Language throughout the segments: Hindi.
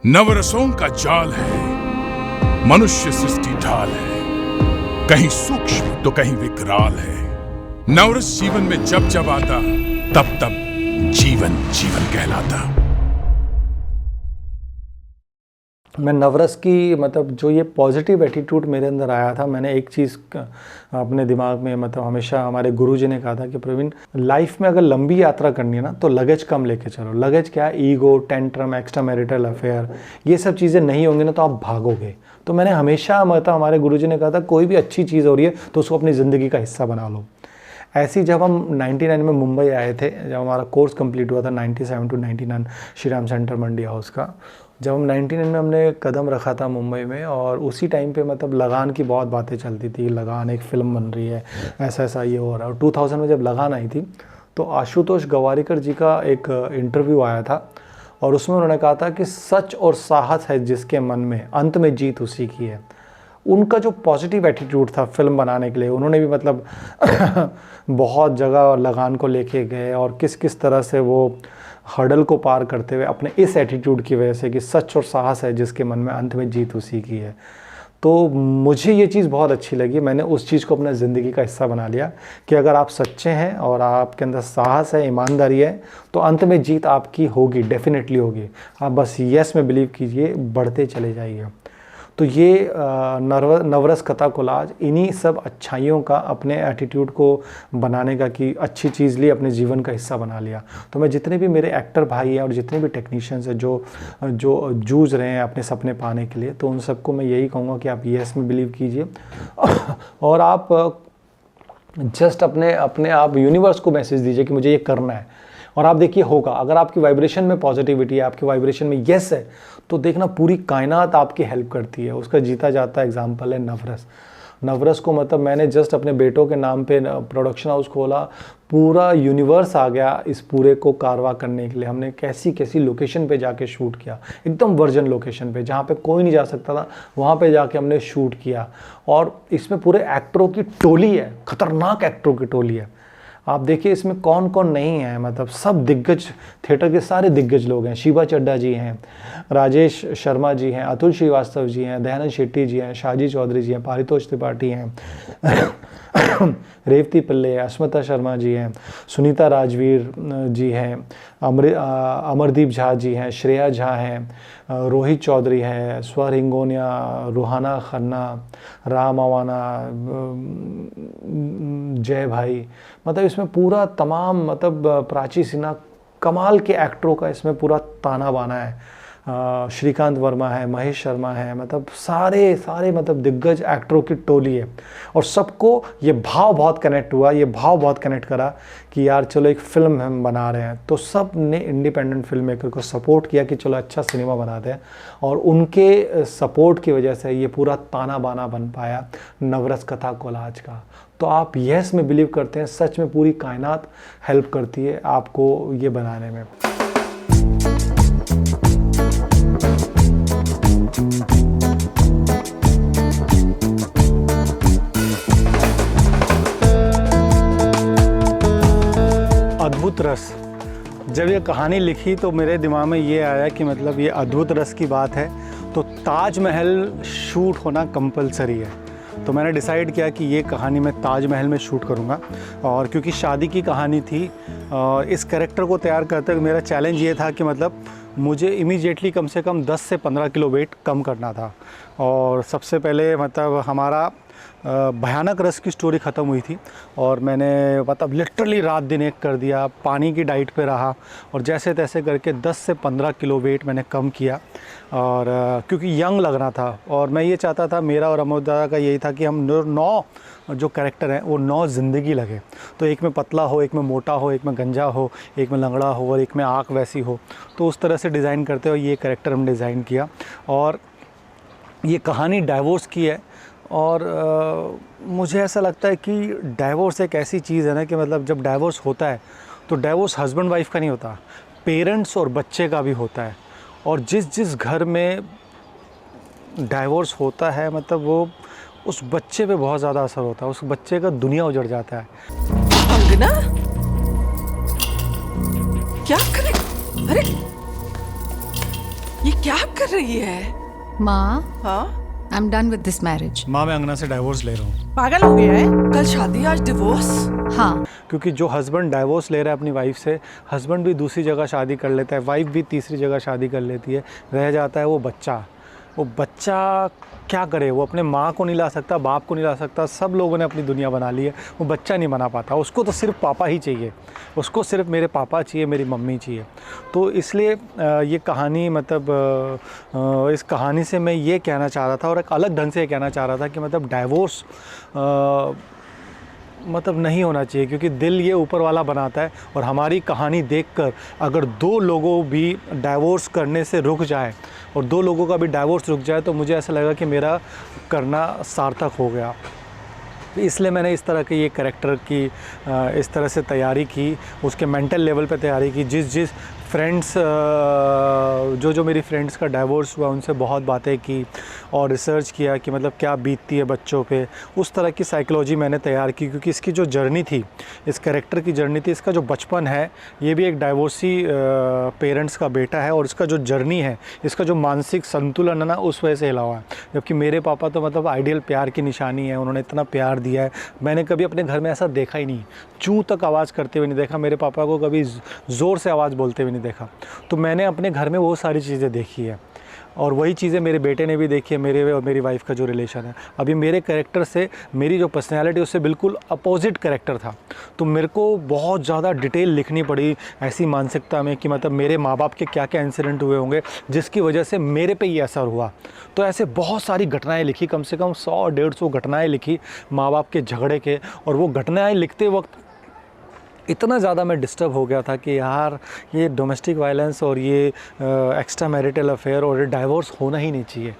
नवरसों का जाल है, मनुष्य सृष्टि ढाल है, कहीं सूक्ष्म तो कहीं विकराल है। नवरस जीवन में जब जब आता, तब तब जीवन जीवन कहलाता। मैं नवरस की मतलब जो ये पॉजिटिव एटीट्यूड मेरे अंदर आया था, मैंने एक चीज़ अपने दिमाग में मतलब हमेशा हमारे गुरुजी ने कहा था कि प्रवीण, लाइफ में अगर लंबी यात्रा करनी है ना तो लगेज कम लेके चलो। लगेज क्या है? Ego, tantrum, extra marital affair, ये सब चीज़ें नहीं होंगी ना तो आप भागोगे। तो मैंने हमेशा मतलब हमारे गुरुजी ने कहा था कोई भी अच्छी चीज़ हो रही है तो उसको अपनी ज़िंदगी का हिस्सा बना लो। ऐसे ही जब हम 99 में मुंबई आए थे, जब हमारा कोर्स कंप्लीट हुआ था 97 to 99 Shri Ram centre Mandi house का, जब हम 99 में हमने कदम रखा था मुंबई में, और उसी टाइम पे मतलब लगान की बहुत बातें चलती थी। लगान एक फ़िल्म बन रही है, ऐसा ऐसा ये हो रहा है। और 2000 में जब लगान आई थी तो आशुतोष गवारीकर जी का एक इंटरव्यू आया था और उसमें उन्होंने कहा था कि सच और साहस है जिसके मन में, अंत में जीत उसी की है। उनका जो पॉजिटिव एटीट्यूड था फिल्म बनाने के लिए, उन्होंने भी मतलब बहुत जगह लगान को लेके गए और किस किस तरह से वो हर्डल को पार करते हुए अपने इस एटीट्यूड की वजह से कि सच और साहस है जिसके मन में, अंत में जीत उसी की है। तो मुझे ये चीज़ बहुत अच्छी लगी। मैंने उस चीज़ को अपना ज़िंदगी का हिस्सा बना लिया कि अगर आप सच्चे हैं और आपके अंदर साहस है, ईमानदारी है, तो अंत में जीत आपकी होगी, डेफिनेटली होगी। आप बस यस में बिलीव कीजिए, बढ़ते चले जाइए। तो ये नवरस कथा कोलाज इन्हीं सब अच्छाइयों का, अपने एटीट्यूड को बनाने का कि अच्छी चीज़ ली, अपने जीवन का हिस्सा बना लिया। तो मैं जितने भी मेरे एक्टर भाई हैं और जितने भी टेक्नीशियंस हैं जो जूझ रहे हैं अपने सपने पाने के लिए, तो उन सबको मैं यही कहूँगा कि आप यस में बिलीव कीजिए और आप जस्ट अपने आप यूनिवर्स को मैसेज दीजिए कि मुझे ये करना है, और आप देखिए होगा। अगर आपकी वाइब्रेशन में पॉजिटिविटी है, आपकी वाइब्रेशन में यस है, तो देखना पूरी कायनात आपकी हेल्प करती है। उसका जीता जाता एग्जाम्पल है नवरस। नवरस को मतलब मैंने जस्ट अपने बेटों के नाम पे प्रोडक्शन हाउस खोला, पूरा यूनिवर्स आ गया इस पूरे को कारवा करने के लिए। हमने कैसी कैसी लोकेशन पे जाके शूट किया, एकदम वर्जन लोकेशन पे जहाँ पे कोई नहीं जा सकता था, वहाँ पे जाके हमने शूट किया। और इसमें पूरे एक्टरों की टोली है, खतरनाक एक्टरों की टोली है। आप देखिए इसमें कौन कौन नहीं है, मतलब सब दिग्गज, थिएटर के सारे दिग्गज लोग हैं। शिवा चड्ढा जी हैं, राजेश शर्मा जी हैं, अतुल श्रीवास्तव जी हैं, दयानंद शेट्टी जी हैं, शाहजी चौधरी जी हैं, पारितोष त्रिपाठी हैं, रेवती पिल्ले है, अस्मिता शर्मा जी हैं, सुनीता राजवीर जी हैं, अमरदीप झा जी हैं, श्रेया झा हैं, रोहित चौधरी हैं, स्वर हिंगोनिया, रूहाना खन्ना, राम अवाना, जय भाई, मतलब इसमें पूरा तमाम मतलब प्राची सिन्हा, कमाल के एक्टरों का इसमें पूरा ताना बाना है। श्रीकांत वर्मा है, महेश शर्मा है, मतलब सारे मतलब दिग्गज एक्टरों की टोली है। और सबको ये भाव बहुत कनेक्ट हुआ, ये भाव बहुत कनेक्ट करा कि यार चलो एक फिल्म हम बना रहे हैं। तो सब ने इंडिपेंडेंट फिल्म मेकर को सपोर्ट किया कि चलो अच्छा सिनेमा बनाते हैं, और उनके सपोर्ट की वजह से ये पूरा ताना बाना बन पाया नवरस कथा कोलाज का। तो आप यस में बिलीव करते हैं, सच में पूरी कायनात हेल्प करती है आपको ये बनाने में। अद्भुत रस, जब ये कहानी लिखी तो मेरे दिमाग में ये आया कि मतलब ये अद्भुत रस की बात है तो ताजमहल शूट होना कंपलसरी है। तो मैंने डिसाइड किया कि ये कहानी मैं ताजमहल में शूट करूँगा। और क्योंकि शादी की कहानी थी, इस कैरेक्टर को तैयार करते हुए मेरा चैलेंज ये था कि मतलब मुझे इमीडिएटली कम से कम 10 से 15 किलो वेट कम करना था। और सबसे पहले मतलब हमारा भयानक रस की स्टोरी ख़त्म हुई थी और मैंने मतलब लिटरली रात दिन एक कर दिया, पानी की डाइट पे रहा और जैसे तैसे करके 10 से 15 किलो वेट मैंने कम किया। और क्योंकि यंग लगना था और मैं ये चाहता था, मेरा और अमोद दादा का यही था कि हम 9 जो कैरेक्टर हैं वो 9 ज़िंदगी लगे। तो एक में पतला हो, एक में मोटा हो, एक में गंजा हो, एक में लंगड़ा हो और एक में आँख वैसी हो। तो उस तरह से डिज़ाइन करते हुए ये कैरेक्टर हम डिज़ाइन किया। और ये कहानी डाइवोर्स की है। और मुझे ऐसा लगता है कि डाइवोर्स एक ऐसी चीज़ है ना कि मतलब जब डाइवोर्स होता है तो डाइवोर्स हस्बैंड वाइफ का नहीं होता, पेरेंट्स और बच्चे का भी होता है। और जिस घर में डाइवोर्स होता है मतलब वो उस बच्चे पे बहुत ज़्यादा असर होता है, उस बच्चे का दुनिया उजड़ जाता है। अंगना, क्या करे? अरे ये क्या कर रही है? माँ, हाँ, I am done with this marriage. माँ, मैं अंगना से डाइवोर्स ले रहा हूँ। पागल हो गया है? कल शादी, आज डिवोर्स। हाँ, क्योंकि जो हस्बैंड डाइवोर्स ले रहा है अपनी वाइफ से, हस्बैंड भी दूसरी जगह शादी कर लेता है, वाइफ भी तीसरी जगह शादी कर लेती है, रह जाता है वो बच्चा। वो बच्चा क्या करे? वो अपने माँ को नहीं ला सकता, बाप को नहीं ला सकता, सब लोगों ने अपनी दुनिया बना ली है, वो बच्चा नहीं बना पाता। उसको तो सिर्फ पापा ही चाहिए, उसको सिर्फ मेरे पापा चाहिए, मेरी मम्मी चाहिए। तो इसलिए ये कहानी मतलब इस कहानी से मैं ये कहना चाह रहा था, और एक अलग ढंग से ये कहना चाह रहा था कि मतलब डाइवोर्स मतलब नहीं होना चाहिए, क्योंकि दिल ये ऊपर वाला बनाता है। और हमारी कहानी देखकर अगर दो लोगों भी डाइवोर्स करने से रुक जाए और दो लोगों का भी डाइवोर्स रुक जाए तो मुझे ऐसा लगा कि मेरा करना सार्थक हो गया। इसलिए मैंने इस तरह के ये कैरेक्टर की इस तरह से तैयारी की, उसके मेंटल लेवल पे तैयारी की। जिस फ्रेंड्स जो मेरी फ्रेंड्स का डाइवोर्स हुआ उनसे बहुत बातें की और रिसर्च किया कि मतलब क्या बीतती है बच्चों पे, उस तरह की साइकोलॉजी मैंने तैयार की। क्योंकि इसकी जो जर्नी थी, इस कैरेक्टर की जर्नी थी, इसका जो बचपन है, ये भी एक डाइवोर्सी पेरेंट्स का बेटा है, और इसका जो जर्नी है, इसका जो मानसिक संतुलन है ना, उस वजह से हिला हुआ है। जबकि मेरे पापा तो मतलब आइडियल प्यार की निशानी है, उन्होंने इतना प्यार दिया है, मैंने कभी अपने घर में ऐसा देखा ही नहीं। चूँ तक आवाज़ करते हुए नहीं देखा, मेरे पापा को कभी ज़ोर से आवाज़ बोलते हुए नहीं देखा। तो मैंने अपने घर में वो सारी चीज़ें देखी है, और वही चीज़ें मेरे बेटे ने भी देखी है, मेरे और मेरी वाइफ का जो रिलेशन है। अभी मेरे कैरेक्टर से मेरी जो पर्सनैलिटी उससे बिल्कुल अपोजिट कैरेक्टर था, तो मेरे को बहुत ज़्यादा डिटेल लिखनी पड़ी ऐसी मानसिकता में कि मतलब मेरे माँ बाप के क्या क्या इंसिडेंट हुए होंगे जिसकी वजह से मेरे पे ये असर हुआ। तो ऐसे बहुत सारी घटनाएं लिखी, कम से कम 100-150 घटनाएं लिखी माँ बाप के झगड़े के। और वो घटनाएं लिखते वक्त इतना ज़्यादा मैं डिस्टर्ब हो गया था कि यार ये डोमेस्टिक वायलेंस और ये एक्स्ट्रा मैरिटल अफेयर और ये डाइवोर्स होना ही नहीं चाहिए।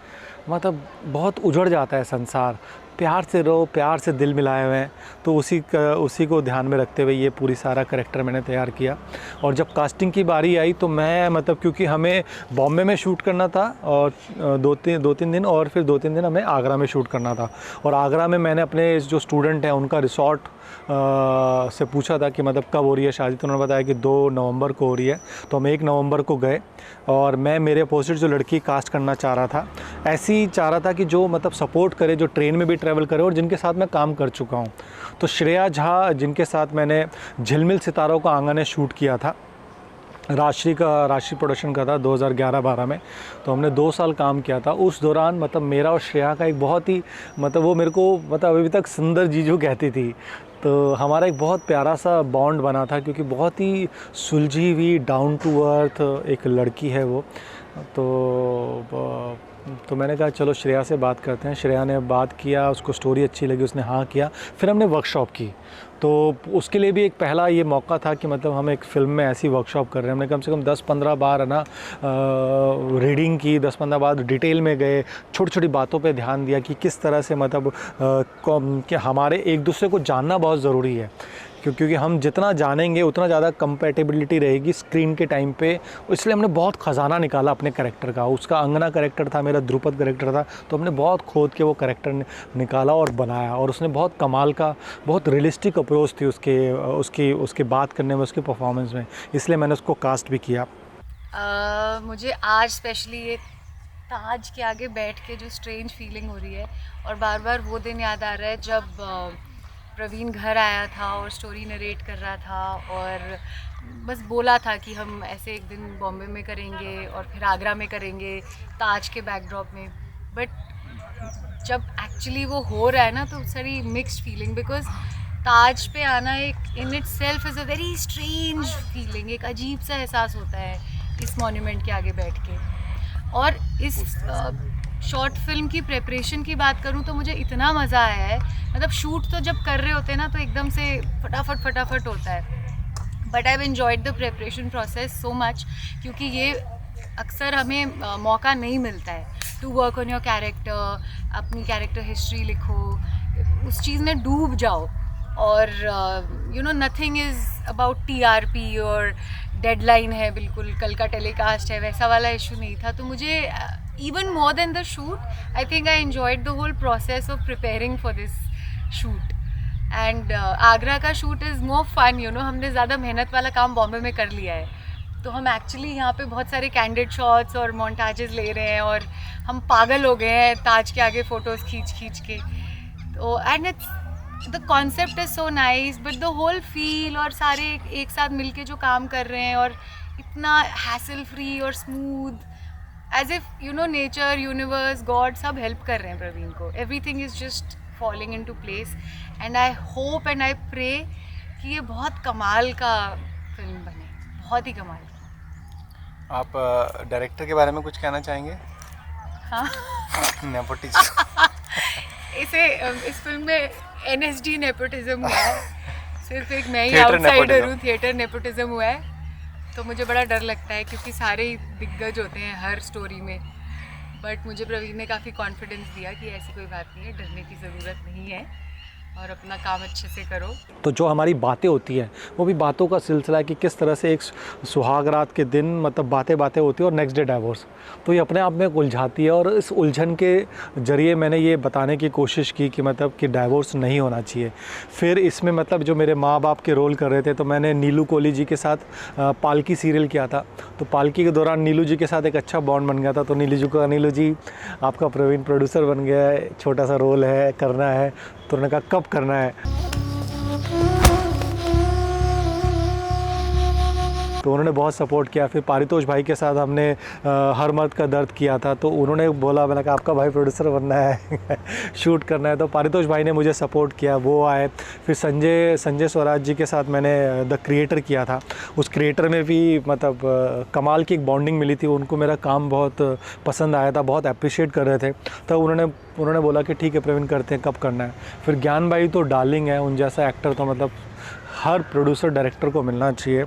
मतलब बहुत उजड़ जाता है संसार, प्यार से रहो, प्यार से दिल मिलाए हुए हैं। तो उसी को ध्यान में रखते हुए ये पूरी सारा करैक्टर मैंने तैयार किया। और जब कास्टिंग की बारी आई तो मैं मतलब क्योंकि हमें बॉम्बे में शूट करना था और दो तीन दिन, और फिर 2-3 दिन हमें आगरा में शूट करना था। और आगरा में मैंने अपने जो स्टूडेंट हैं उनका रिसॉर्ट से पूछा था कि मतलब कब हो रही है शादी, तो उन्होंने बताया कि 2 नवंबर को हो रही है। तो हम 1 नवंबर को गए, और मैं मेरे अपोजिट जो लड़की कास्ट करना चाह रहा था, ऐसी चाह रहा था कि जो मतलब सपोर्ट करे, जो ट्रेन में भी ट्रैवल करे और जिनके साथ मैं काम कर चुका हूँ। तो श्रेया झा, जिनके साथ मैंने झिलमिल सितारों का आंगन में शूट किया था, राशि प्रोडक्शन का था 2011-12 में, तो हमने 2 साल काम किया था। उस दौरान मतलब मेरा और श्रेया का एक बहुत ही मतलब वो मेरे को मतलब अभी तक सुंदर जीजू कहती थी। तो हमारा एक बहुत प्यारा सा बॉन्ड बना था, क्योंकि बहुत ही सुलझी हुई डाउन टू अर्थ एक लड़की है वो। तो मैंने कहा चलो श्रेया से बात करते हैं। श्रेया ने बात किया, उसको स्टोरी अच्छी लगी, उसने हाँ किया। फिर हमने वर्कशॉप की, तो उसके लिए भी एक पहला ये मौका था कि मतलब हम एक फ़िल्म में ऐसी वर्कशॉप कर रहे हैं। हमने कम से कम 10-15 बार है ना रीडिंग की, 10-15 बार डिटेल में गए, छोटी छोटी बातों पे ध्यान दिया कि किस तरह से मतलब कि हमारे एक दूसरे को जानना बहुत ज़रूरी है, क्योंकि हम जितना जानेंगे उतना ज़्यादा कंपैटिबिलिटी रहेगी स्क्रीन के टाइम पे। इसलिए हमने बहुत ख़जाना निकाला अपने कैरेक्टर का। उसका अंगना कैरेक्टर था, मेरा ध्रुपद कैरेक्टर था, तो हमने बहुत खोद के वो कैरेक्टर निकाला और बनाया। और उसने बहुत कमाल का, बहुत रियलिस्टिक अप्रोच थी उसके बात करने में, उसके परफॉर्मेंस में, इसलिए मैंने उसको कास्ट भी किया। मुझे आज स्पेशली ये ताज के आगे बैठ के जो स्ट्रेंज फीलिंग हो रही है, और बार बार वो दिन याद आ रहा है जब प्रवीण घर आया था और स्टोरी नरेट कर रहा था, और बस बोला था कि हम ऐसे एक दिन बॉम्बे में करेंगे और फिर आगरा में करेंगे ताज के बैकड्रॉप में। बट जब एक्चुअली वो हो रहा है ना, तो सारी मिक्स्ड फीलिंग, बिकॉज ताज पे आना एक in it self is a very strange feeling, एक अजीब सा एहसास होता है इस मॉन्यूमेंट के आगे बैठ के। और इस शॉर्ट फिल्म की प्रेपरेशन की बात करूं तो मुझे इतना मज़ा आया है। मतलब शूट तो जब कर रहे होते हैं ना तो एकदम से फटाफट होता है, but I have enjoyed the preparation process so much, क्योंकि ये अक्सर हमें मौका नहीं मिलता है to work on your character, अपनी कैरेक्टर हिस्ट्री लिखो, उस चीज़ में डूब जाओ। और you know nothing is about TRP और डेडलाइन है, बिल्कुल कल का टेलीकास्ट है, वैसा वाला इशू नहीं था। तो मुझे even more than the shoot, I think I enjoyed the whole process of preparing for this shoot. And Agra का shoot is more fun, you know, हमने ज़्यादा मेहनत वाला काम बॉम्बे में कर लिया है, तो हम एक्चुअली यहाँ पे बहुत सारे कैंडिड शॉट्स और मोन्टाजेस ले रहे हैं और हम पागल हो गए हैं ताज के आगे फ़ोटोज़ खींच के। तो and it's the concept is so nice, but the whole feel और सारे एक साथ मिलके जो काम कर रहे हैं और इतना हैसल फ्री और smooth, as if you know nature, universe, God सब हेल्प कर रहे हैं प्रवीण को। Everything is just falling into place and I hope and I pray कि ये बहुत कमाल का फिल्म बने, बहुत ही कमाल का। आप डायरेक्टर के बारे में कुछ कहना चाहेंगे? हाँ नेपोटिज्म इस फिल्म में NSD नेपोटिज्म हुआ है, सिर्फ एक मैं ही थिएटर आउटसाइडर नेपोटिज्म। हूँ, थिएटर नेपोटिज्म हुआ है। तो मुझे बड़ा डर लगता है क्योंकि सारे ही दिग्गज होते हैं हर स्टोरी में, बट मुझे प्रवीण ने काफ़ी कॉन्फिडेंस दिया कि ऐसी कोई बात नहीं है, डरने की ज़रूरत नहीं है और अपना काम अच्छे से करो। तो जो हमारी बातें होती हैं वो भी बातों का सिलसिला है कि किस तरह से एक सुहाग रात के दिन मतलब बातें होती है और नेक्स्ट डे डाइवोर्स, तो ये अपने आप में उलझाती है। और इस उलझन के ज़रिए मैंने ये बताने की कोशिश की कि मतलब कि डाइवोर्स नहीं होना चाहिए। फिर इसमें मतलब जो मेरे माँ बाप के रोल कर रहे थे, तो मैंने नीलू कोहली जी के साथ पालकी सीरियल किया था, तो पालकी के दौरान नीलू जी के साथ एक अच्छा बॉन्ड बन गया था। तो नीलू जी आपका प्रवीण प्रोड्यूसर बन गया है, छोटा सा रोल है, करना है। तो उन्होंने कहा कब करना है, तो उन्होंने बहुत सपोर्ट किया। फिर पारितोष भाई के साथ हमने हर मर्द का दर्द किया था, तो उन्होंने बोला, मैंने कहा आपका भाई प्रोड्यूसर बनना है शूट करना है, तो पारितोष भाई ने मुझे सपोर्ट किया, वो आए। फिर संजय स्वराज जी के साथ मैंने द क्रिएटर किया था, उस क्रिएटर में भी मतलब कमाल की एक बॉन्डिंग मिली थी। उनको मेरा काम बहुत पसंद आया था, बहुत अप्रिशिएट कर रहे थे। तब उन्होंने बोला कि ठीक है प्रवीण करते हैं, कब करना है। फिर ज्ञान भाई तो डार्लिंग है, उन जैसा एक्टर तो मतलब हर प्रोड्यूसर डायरेक्टर को मिलना चाहिए।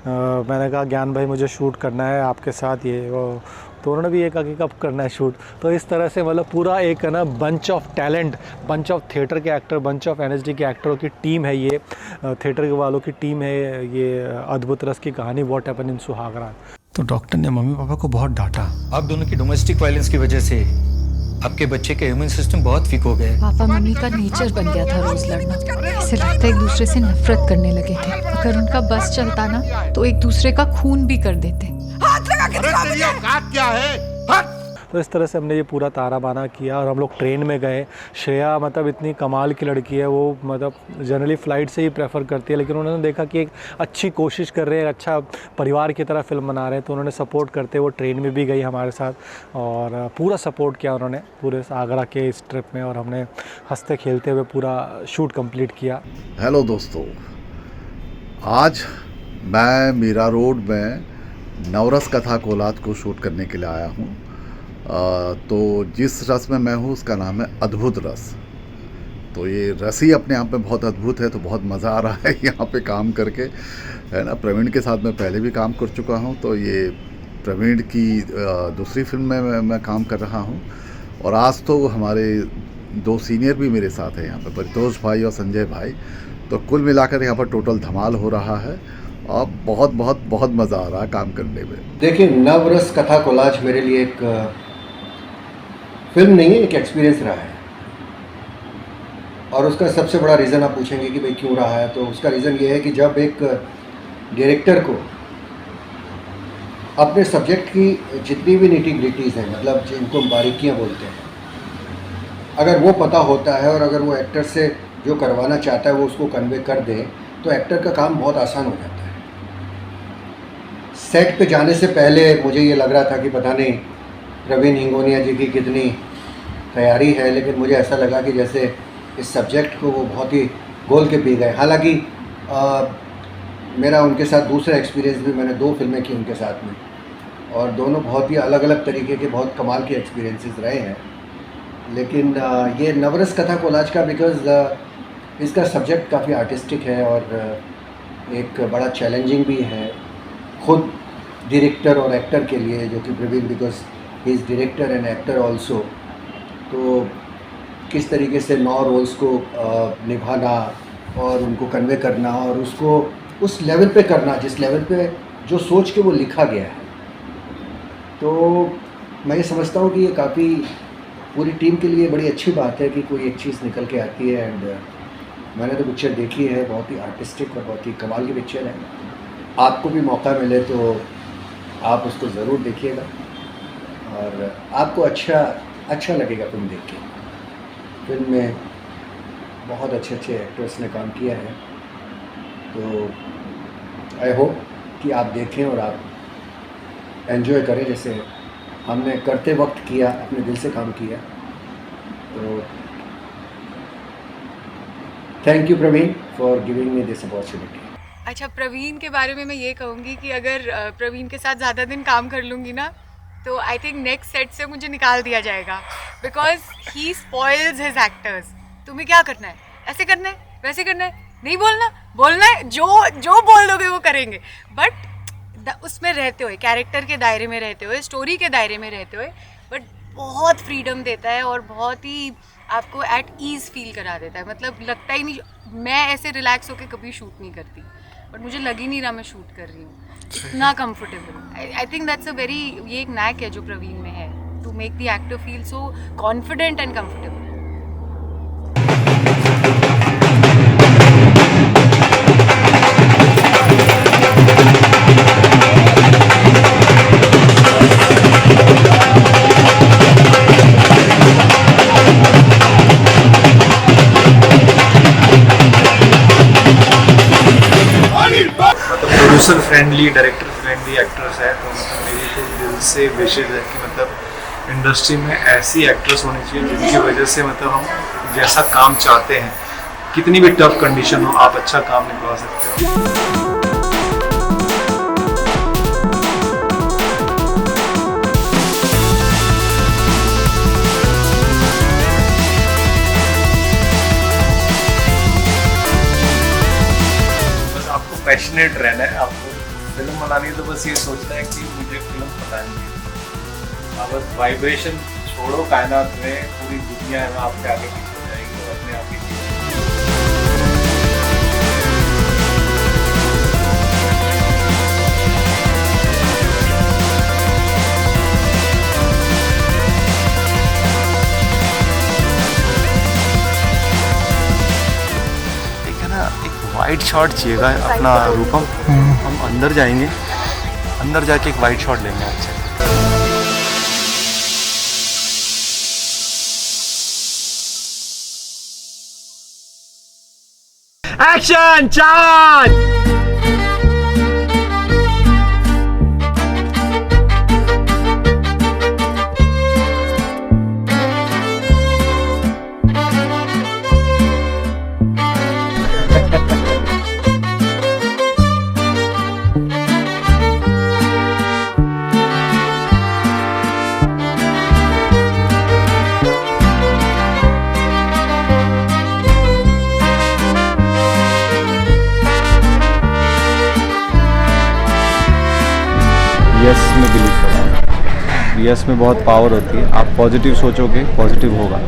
मैंने कहा ज्ञान भाई मुझे शूट करना है आपके साथ ये वो, तो उन्होंने भी ये कहा कि कब करना है शूट। तो इस तरह से मतलब पूरा एक है ना bunch of talent, bunch of theatre के एक्टर, बंच ऑफ NSD के एक्टरों की टीम है ये, थिएटर के वालों की टीम है ये। अद्भुत रस की कहानी व्हाट हैपेंड इन सुहाग रात। तो डॉक्टर ने मम्मी पापा को बहुत डांटा। आप दोनों की डोमेस्टिक वायलेंस की वजह से आपके बच्चे का इम्यून सिस्टम बहुत वीक हो गया है। पापा मम्मी का नेचर बन गया था रोज लड़ना, ऐसे लगता है एक दूसरे से नफरत करने लगे थे। अगर उनका बस चलता ना तो एक दूसरे का खून भी कर देते। तो इस तरह से हमने ये पूरा तारा बाना किया और हम लोग ट्रेन में गए। श्रेया मतलब इतनी कमाल की लड़की है, वो मतलब जनरली फ़्लाइट से ही प्रेफर करती है, लेकिन उन्होंने देखा कि एक अच्छी कोशिश कर रहे हैं, अच्छा परिवार की तरह फिल्म बना रहे हैं, तो उन्होंने सपोर्ट करते वो ट्रेन में भी गई हमारे साथ और पूरा सपोर्ट किया उन्होंने पूरे आगरा के इस ट्रिप में, और हमने हंसते खेलते हुए पूरा शूट कंप्लीट किया। हेलो दोस्तों, आज मैं मीरा रोड में नवरस कथा कोलाज को शूट करने के लिए आया हूँ। तो जिस रस में मैं हूँ उसका नाम है अद्भुत रस। तो ये रस ही अपने आप में बहुत अद्भुत है, तो बहुत मज़ा आ रहा है यहाँ पे काम करके, है ना। प्रवीण के साथ मैं पहले भी काम कर चुका हूँ, तो ये प्रवीण की दूसरी फिल्म में मैं काम कर रहा हूँ। और आज तो हमारे दो सीनियर भी मेरे साथ हैं यहाँ पे, पारितोष भाई और संजय भाई। तो कुल मिलाकर यहाँ पर टोटल धमाल हो रहा है और बहुत बहुत बहुत मज़ा आ रहा है काम करने में। देखिए, नवरस कथा कोलाज मेरे लिए एक फिल्म नहीं है, एक एक्सपीरियंस रहा है। और उसका सबसे बड़ा रीज़न आप पूछेंगे कि भाई क्यों रहा है, तो उसका रीज़न ये है कि जब एक डायरेक्टर को अपने सब्जेक्ट की जितनी भी निटी-ग्रिटीज़ हैं, मतलब जिनको बारीकियां बोलते हैं, अगर वो पता होता है और अगर वो एक्टर से जो करवाना चाहता है वो उसको कन्वे कर दे, तो एक्टर का काम बहुत आसान हो जाता है। सेट पे जाने से पहले मुझे ये लग रहा था कि पता नहीं प्रवीण हिंगोनिया जी की कितनी तैयारी है, लेकिन मुझे ऐसा लगा कि जैसे इस सब्जेक्ट को वो बहुत ही गोल के पी गए। हालांकि मेरा उनके साथ दूसरा एक्सपीरियंस भी, मैंने 2 फिल्में की उनके साथ में, और दोनों बहुत ही अलग अलग तरीके के बहुत कमाल के एक्सपीरियंसेस रहे हैं। लेकिन ये नवरस कथा कोलाज का बिकॉज़ इसका सब्जेक्ट काफ़ी आर्टिस्टिक है और एक बड़ा चैलेंजिंग भी है खुद डायरेक्टर और एक्टर के लिए, जो कि Praveen because he is director and actor also. तो किस तरीके से 9 रोल्स को निभाना और उनको कन्वे करना और उसको उस लेवल पे करना जिस लेवल पे जो सोच के वो लिखा गया है। तो मैं ये समझता हूँ कि ये काफ़ी पूरी टीम के लिए बड़ी अच्छी बात है कि कोई एक चीज़ निकल के आती है। एंड मैंने तो पिक्चर देखी है, बहुत ही आर्टिस्टिक और बहुत ही कमाल की पिक्चर है। आपको भी मौका मिले तो आप उसको ज़रूर देखिएगा और आपको अच्छा लगेगा फिल्म देख के। फिल्म में बहुत अच्छे एक्टर्स ने काम किया है, तो आई होप कि आप देखें और आप एंजॉय करें जैसे हमने करते वक्त किया, अपने दिल से काम किया। तो thank you Praveen for giving me this opportunity. अच्छा, प्रवीण के बारे में मैं ये कहूँगी कि अगर प्रवीण के साथ ज़्यादा दिन काम कर लूँगी ना, तो आई थिंक नेक्स्ट सेट से मुझे निकाल दिया जाएगा, because he spoils his actors. तुम्हें क्या करना है, ऐसे करना है, वैसे करना है, नहीं बोलना है, जो बोल दोगे वो करेंगे। बट उसमें रहते हुए, कैरेक्टर के दायरे में रहते हुए, स्टोरी के दायरे में रहते हुए, बट बहुत फ्रीडम देता है और बहुत ही आपको एट ईज़ फील करा देता है। मतलब लगता ही नहीं, मैं ऐसे रिलैक्स होकर कभी शूट नहीं करती, बट मुझे लग ही नहीं रहा मैं शूट कर रही हूँ, इतना comfortable. I think that's a very, ये एक नैक है जो प्रवीण में है, to make the actor feel so confident and comfortable. Producer friendly, director friendly actors है, तो मतलब मेरी तो दिल से विशेष है कि मतलब इंडस्ट्री में ऐसी एक्टर्स होनी चाहिए जिनकी वजह से मतलब हम जैसा काम चाहते हैं, कितनी भी टफ कंडीशन हो, आप अच्छा काम निकलवा सकते हो। पैशनेट रहना है, आपको फिल्म बनानी है तो बस ये सोचना है कि मुझे फिल्म बनानी है। आप बस वाइब्रेशन छोड़ो, कायनात में पूरी दुनिया में आपके आगे पीछे जाएगी तो अपने आप ही। वाइड शॉट चाहिएगा अपना रूपम, हम अंदर जाएंगे, अंदर जाके एक वाइड शॉट लेंगे आपसे। Action, charge. यस में बिलीव करो, यस में बहुत पावर होती है। आप पॉजिटिव सोचोगे, पॉजिटिव होगा।